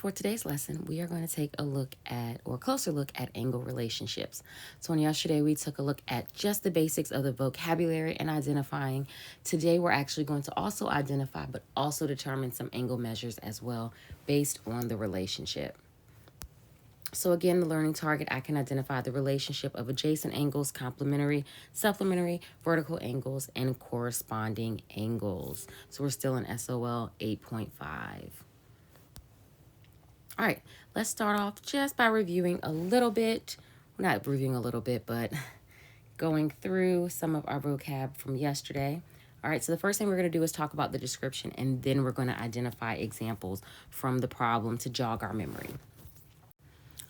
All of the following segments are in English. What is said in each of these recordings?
for today's lesson, we are going to take a look at, or a closer look at, angle relationships. So on yesterday, we took a look at just the basics of the vocabulary and identifying. Today, we're actually going to also identify, but also determine some angle measures as well based on the relationship. So again, the learning target, I can identify the relationship of adjacent angles, complementary, supplementary, vertical angles, and corresponding angles. So we're still in SOL 8.5. All right, let's start off just by reviewing a little bit. Well, not reviewing a little bit, but going through some of our vocab from yesterday. All right, so the first thing we're going to do is talk about the description, and then we're going to identify examples from the problem to jog our memory.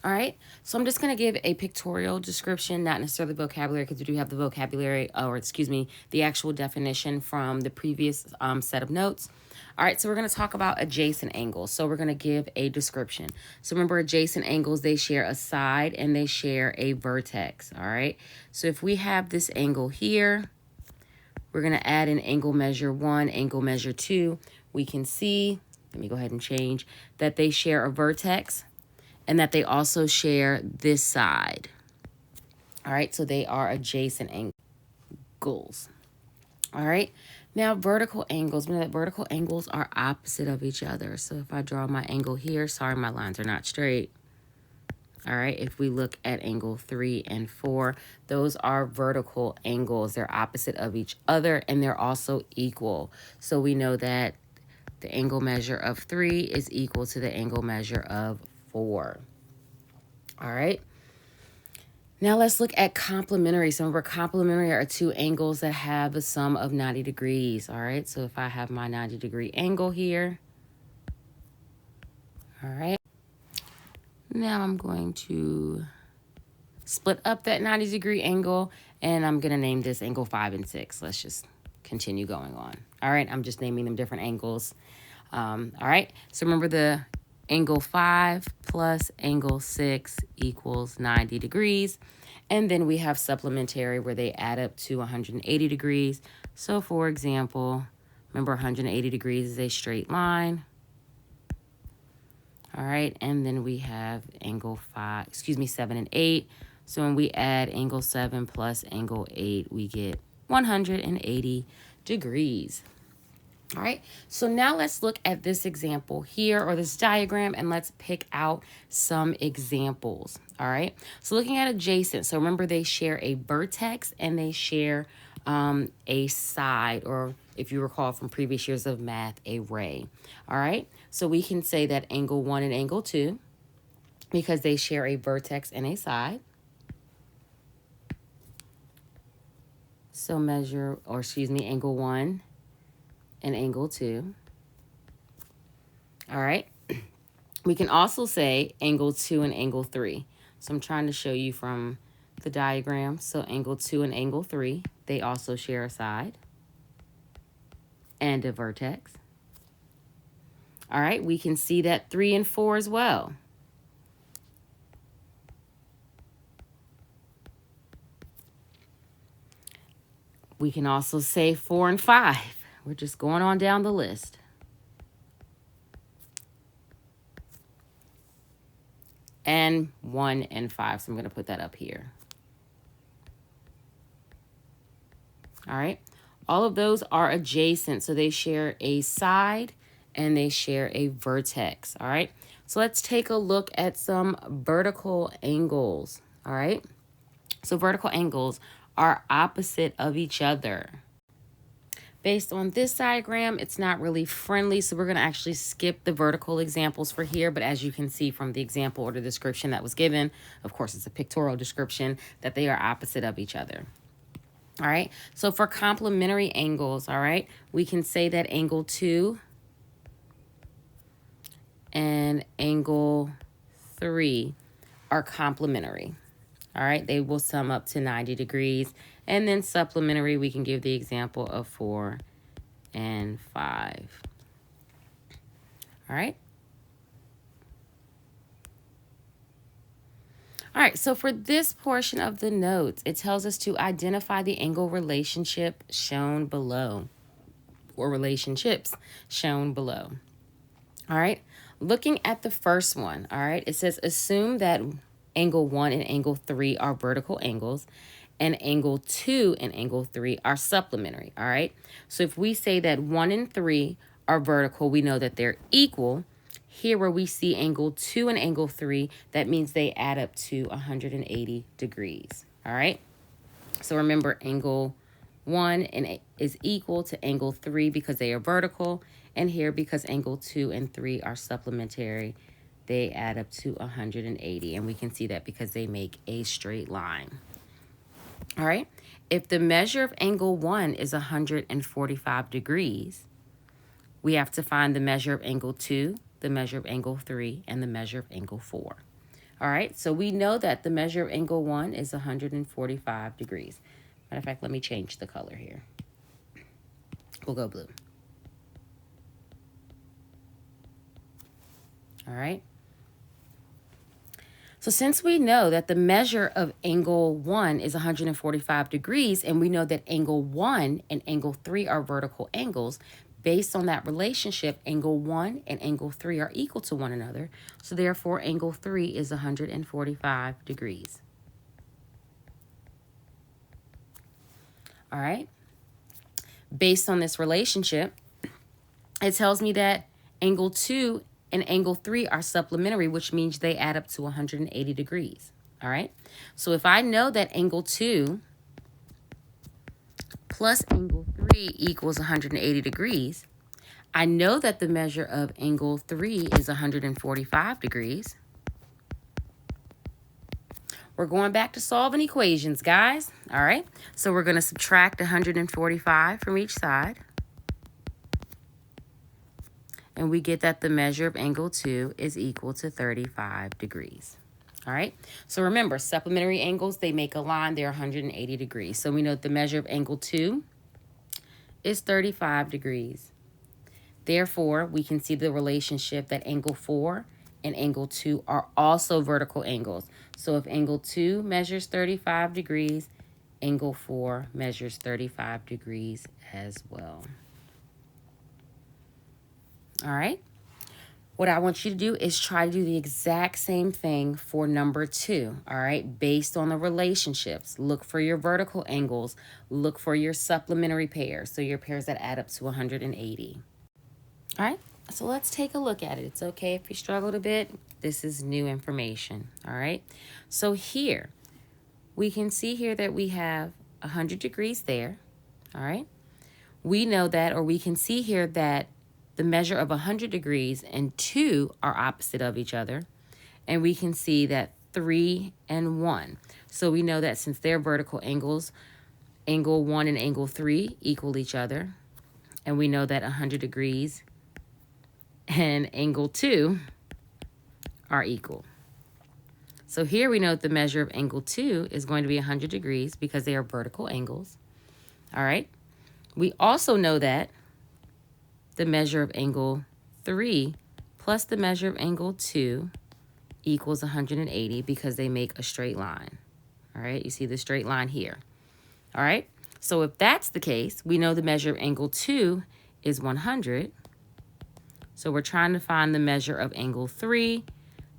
All right, so I'm just going to give a pictorial description, not necessarily vocabulary, because we do have the vocabulary, or excuse me, the actual definition from the previous set of notes. All right, so we're going to talk about adjacent angles. So we're going to give a description. So remember, adjacent angles, they share a side and they share a vertex. All right, so if we have this angle here, we're going to add an angle measure 1, angle measure 2. We can see, let me go ahead and change, that they share a vertex and that they also share this side. All right, so they are adjacent angles. All right, now vertical angles. We know that vertical angles are opposite of each other. So if I draw my angle here, sorry, my lines are not straight. All right, if we look at angle 3 and 4, those are vertical angles. They're opposite of each other and they're also equal. So we know that the angle measure of 3 is equal to the angle measure of 4. All right. Now let's look at complementary. So remember, complementary are two angles that have a sum of 90 degrees. All right. So if I have my 90-degree angle here. All right. Now I'm going to split up that 90-degree angle, and I'm going to name this angle 5 and 6. Let's just continue going on. All right. I'm just naming them different angles. All right. So remember, the angle 5 plus angle 6 equals 90 degrees. And then we have supplementary where they add up to 180 degrees. So for example, remember 180 degrees is a straight line. All right, and then we have angle 7 and 8. So when we add angle 7 plus angle 8, we get 180 degrees. All right, so now let's look at this example here, or this diagram, and let's pick out some examples. All right, so looking at adjacent, so remember they share a vertex and they share a side, or if you recall from previous years of math, a ray. All right, so we can say that angle 1 and angle 2, because they share a vertex and a side. So angle 1 and angle 2. All right. We can also say angle 2 and angle 3. So I'm trying to show you from the diagram. So angle 2 and angle 3, they also share a side and a vertex. All right. We can see that 3 and 4 as well. We can also say 4 and 5. We're just going on down the list. And 1 and 5. So I'm going to put that up here. All right. All of those are adjacent. So they share a side and they share a vertex. All right. So let's take a look at some vertical angles. All right. So vertical angles are opposite of each other. Based on this diagram, it's not really friendly, so we're going to actually skip the vertical examples for here. But as you can see from the example or the description that was given, of course, it's a pictorial description, that they are opposite of each other. All right, so for complementary angles, all right, we can say that angle 2 and angle 3 are complementary. All right, they will sum up to 90 degrees. And then supplementary, we can give the example of 4 and 5. All right. All right, so for this portion of the notes, it tells us to identify the angle relationship shown below, or relationships shown below. All right, looking at the first one, all right, it says assume that angle 1 and angle 3 are vertical angles and angle 2 and angle 3 are supplementary, all right? So if we say that 1 and 3 are vertical, we know that they're equal. Here where we see angle 2 and angle 3, that means they add up to 180 degrees, all right? So remember, angle 1 is equal to angle 3 because they are vertical, and here because angle 2 and 3 are supplementary, they add up to 180, and we can see that because they make a straight line. All right, if the measure of angle 1 is 145 degrees, we have to find the measure of angle 2, the measure of angle 3, and the measure of angle 4. All right, so we know that the measure of angle 1 is 145 degrees. Matter of fact, let me change the color here. We'll go blue. All right. So since we know that the measure of angle 1 is 145 degrees, and we know that angle 1 and angle 3 are vertical angles, based on that relationship, angle 1 and angle 3 are equal to one another. So therefore, angle 3 is 145 degrees. All right. Based on this relationship, it tells me that angle 2 and angle 3 are supplementary, which means they add up to 180 degrees. All right. So if I know that angle 2 plus angle 3 equals 180 degrees, I know that the measure of angle 3 is 145 degrees. We're going back to solving equations, guys. All right. So we're going to subtract 145 from each side. And we get that the measure of angle 2 is equal to 35 degrees. All right. So remember, supplementary angles, they make a line. They're 180 degrees. So we know that the measure of angle 2 is 35 degrees. Therefore, we can see the relationship that angle 4 and angle 2 are also vertical angles. So if angle 2 measures 35 degrees, angle 4 measures 35 degrees as well. All right. What I want you to do is try to do the exact same thing for number 2, all right? Based on the relationships, look for your vertical angles, look for your supplementary pairs, so your pairs that add up to 180. All right, so let's take a look at it. It's okay if you struggled a bit. This is new information, all right? So here, we can see here that we have 100 degrees there, all right? We know that, or we can see here that the measure of 100 degrees and 2 are opposite of each other. And we can see that 3 and 1. So we know that since they're vertical angles, angle 1 and angle 3 equal each other. And we know that 100 degrees and angle 2 are equal. So here we know that the measure of angle 2 is going to be 100 degrees because they are vertical angles. All right. We also know that the measure of angle 3 plus the measure of angle 2 equals 180 because they make a straight line. All right, you see the straight line here. All right, so if that's the case, we know the measure of angle 2 is 100. So we're trying to find the measure of angle 3.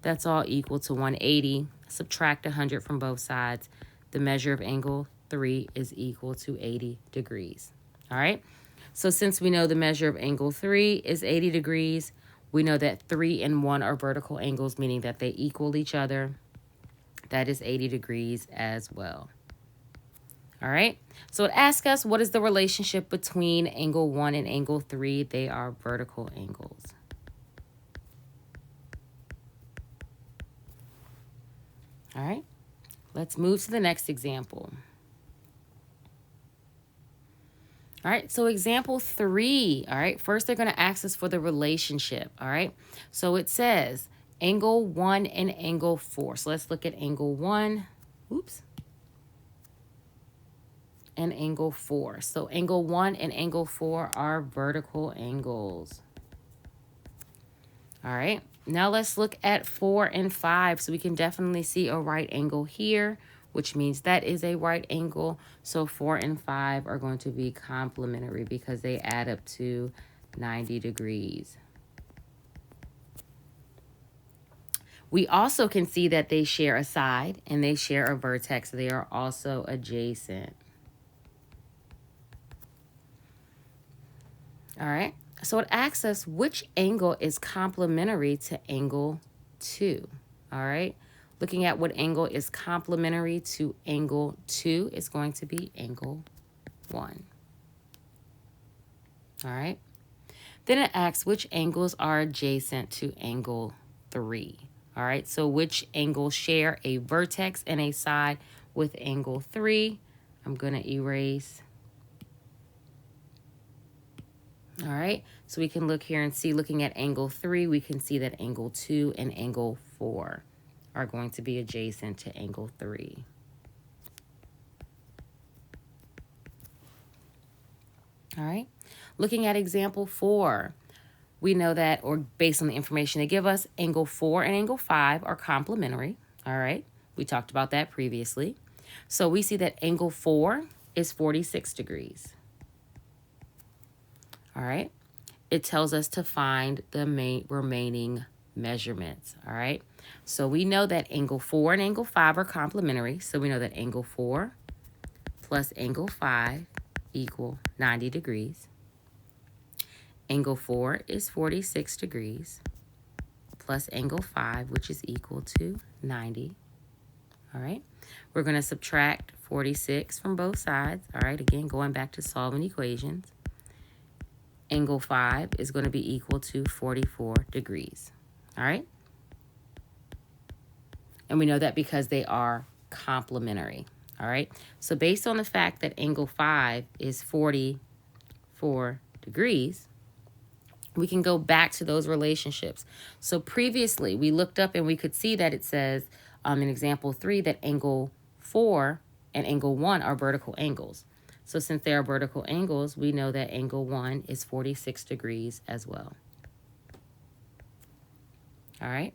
That's all equal to 180. Subtract 100 from both sides. The measure of angle 3 is equal to 80 degrees. All right. So since we know the measure of angle 3 is 80 degrees, we know that 3 and 1 are vertical angles, meaning that they equal each other. That is 80 degrees as well. All right. So it asks us, what is the relationship between angle 1 and angle 3? They are vertical angles. All right. Let's move to the next example. All right, so example 3, all right, first they're going to ask us for the relationship, all right? So it says angle 1 and angle 4. So let's look at angle 1, and angle 4. So angle 1 and angle 4 are vertical angles. All right, now let's look at 4 and 5. So we can definitely see a right angle here, which means that is a right angle. So 4 and 5 are going to be complementary because they add up to 90 degrees. We also can see that they share a side and they share a vertex. They are also adjacent. All right. So it asks us which angle is complementary to angle 2. All right. Looking at what angle is complementary to angle 2 is going to be angle 1. All right. Then it asks which angles are adjacent to angle 3. All right. So which angles share a vertex and a side with angle 3? I'm going to erase. All right, so we can look here and see, looking at angle 3, we can see that angle 2 and angle 4 are going to be adjacent to angle 3. All right, looking at example 4, we know that, or based on the information they give us, angle 4 and angle 5 are complementary. All right, we talked about that previously. So we see that angle 4 is 46 degrees. All right, it tells us to find the remaining measurements. All right, so we know that angle 4 and angle 5 are complementary. So we know that angle 4 plus angle 5 equal 90 degrees. Angle 4 is 46 degrees plus angle 5, which is equal to 90. All right, we're going to subtract 46 from both sides. All right, again, going back to solving equations. Angle 5 is going to be equal to 44 degrees. All right? And we know that because they are complementary. All right? So based on the fact that angle 5 is 44 degrees, we can go back to those relationships. So previously, we looked up and we could see that it says in example 3 that angle 4 and angle 1 are vertical angles. So since they are vertical angles, we know that angle 1 is 46 degrees as well. All right.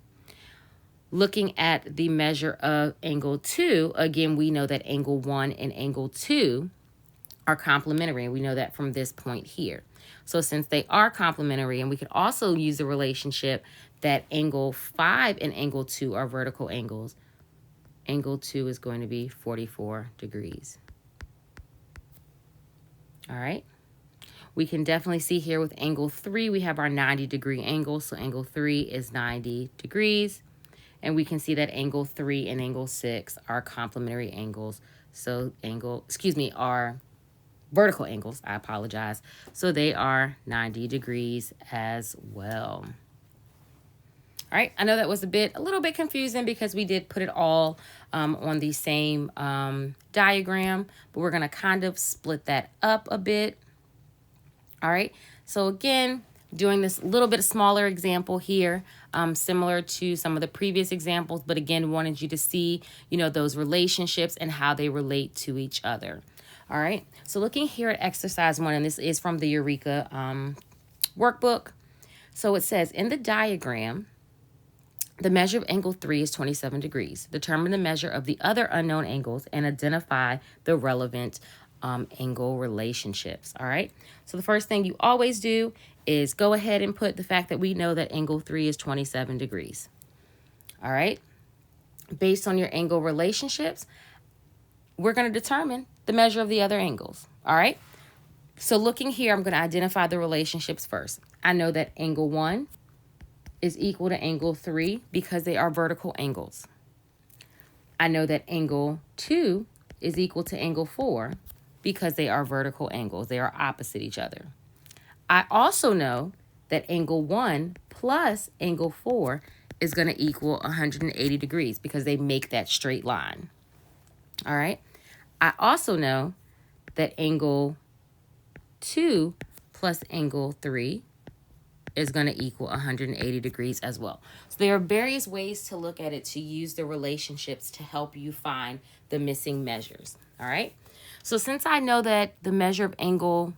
Looking at the measure of angle 2, again, we know that angle 1 and angle 2 are complementary. And we know that from this point here. So since they are complementary, and we could also use the relationship that angle 5 and angle 2 are vertical angles, angle 2 is going to be 44 degrees. All right, we can definitely see here with angle 3, we have our 90-degree angle. So angle 3 is 90 degrees. And we can see that angle 3 and angle 6 are complementary angles. So are vertical angles. I apologize. So they are 90 degrees as well. All right, I know that was a little bit confusing because we did put it all on the same diagram, but we're going to kind of split that up a bit. All right, so again, doing this little bit smaller example here, similar to some of the previous examples, but again, wanted you to see, those relationships and how they relate to each other. All right, so looking here at exercise 1, and this is from the Eureka workbook. So it says, in the diagram, the measure of angle 3 is 27 degrees. Determine the measure of the other unknown angles and identify the relevant angle relationships. All right. So the first thing you always do is go ahead and put the fact that we know that angle 3 is 27 degrees. All right. Based on your angle relationships, we're going to determine the measure of the other angles. All right. So looking here, I'm going to identify the relationships first. I know that angle 1 is equal to angle 3 because they are vertical angles. I know that angle 2 is equal to angle 4 because they are vertical angles. They are opposite each other. I also know that angle 1 plus angle 4 is going to equal 180 degrees because they make that straight line. All right. I also know that angle 2 plus angle 3 is going to equal 180 degrees as well. So there are various ways to look at it to use the relationships to help you find the missing measures. All right. So since I know that the measure of angle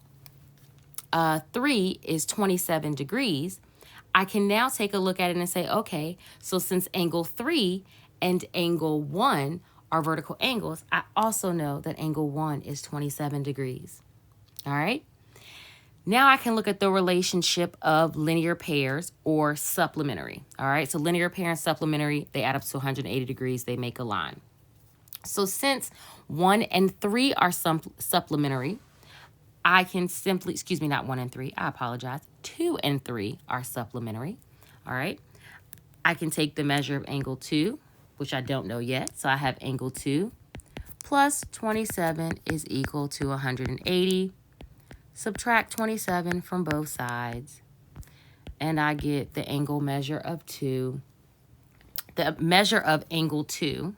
3 is 27 degrees, I can now take a look at it and say, okay, so since angle 3 and angle 1 are vertical angles, I also know that angle 1 is 27 degrees. All right. Now I can look at the relationship of linear pairs or supplementary. All right, so linear pair and supplementary, they add up to 180 degrees. They make a line. So since 1 and 3 are supplementary, I can simply, excuse me, not 1 and 3, I apologize. 2 and 3 are supplementary. All right, I can take the measure of angle 2, which I don't know yet. So I have angle 2 plus 27 is equal to 180. Subtract 27 from both sides, and I get the angle measure of 2. The measure of angle 2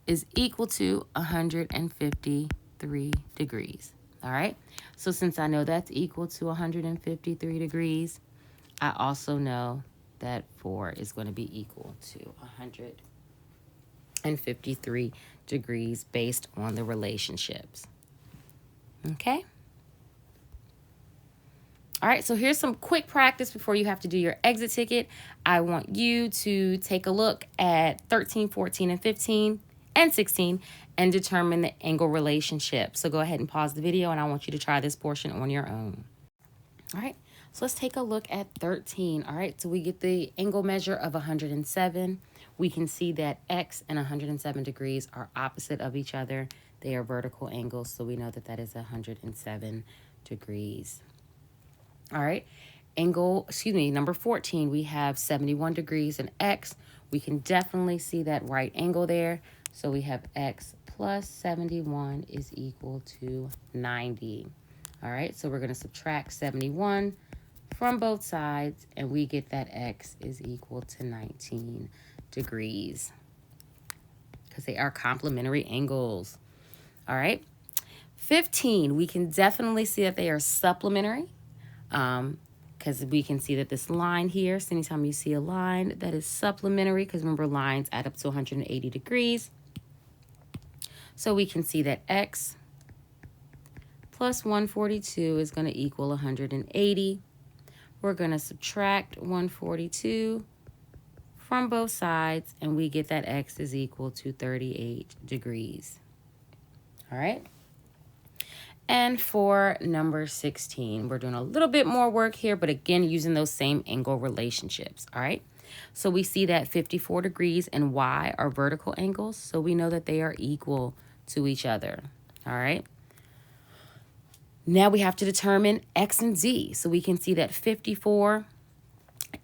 is equal to 153 degrees. All right, so since I know that's equal to 153 degrees, I also know that 4 is going to be equal to 153 degrees based on the relationships. Okay? All right, so here's some quick practice before you have to do your exit ticket. I want you to take a look at 13, 14, and 15, and 16 and determine the angle relationship. So go ahead and pause the video, and I want you to try this portion on your own. All right, so let's take a look at 13. All right, so we get the angle measure of 107. We can see that x and 107 degrees are opposite of each other. They are vertical angles, so we know that that is 107 degrees. All right, number 14, we have 71 degrees and x. We can definitely see that right angle there. So we have x plus 71 is equal to 90. All right, so we're going to subtract 71 from both sides, and we get that x is equal to 19 degrees because they are complementary angles. All right, 15, we can definitely see that they are supplementary. Because we can see that this line here, so anytime you see a line that is supplementary, because remember lines add up to 180 degrees. So we can see that x plus 142 is going to equal 180. We're going to subtract 142 from both sides, and we get that x is equal to 38 degrees. All right. And for number 16, we're doing a little bit more work here, but again, using those same angle relationships, all right? So we see that 54 degrees and y are vertical angles, so we know that they are equal to each other, all right? Now we have to determine x and z. So we can see that 54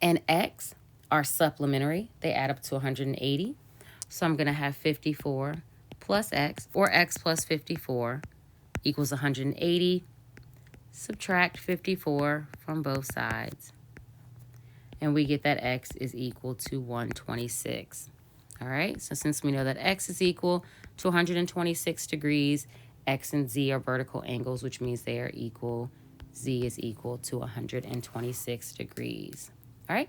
and x are supplementary. They add up to 180. So I'm going to have 54 plus x, or x plus 54, equals 180. Subtract 54 from both sides, and we get that x is equal to 126. All right, so since we know that x is equal to 126 degrees, x and z are vertical angles, which means they are equal. Z is equal to 126 degrees. All right,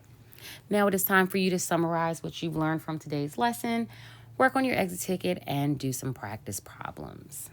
now it is time for you to summarize what you've learned from today's lesson, work on your exit ticket, and do some practice problems.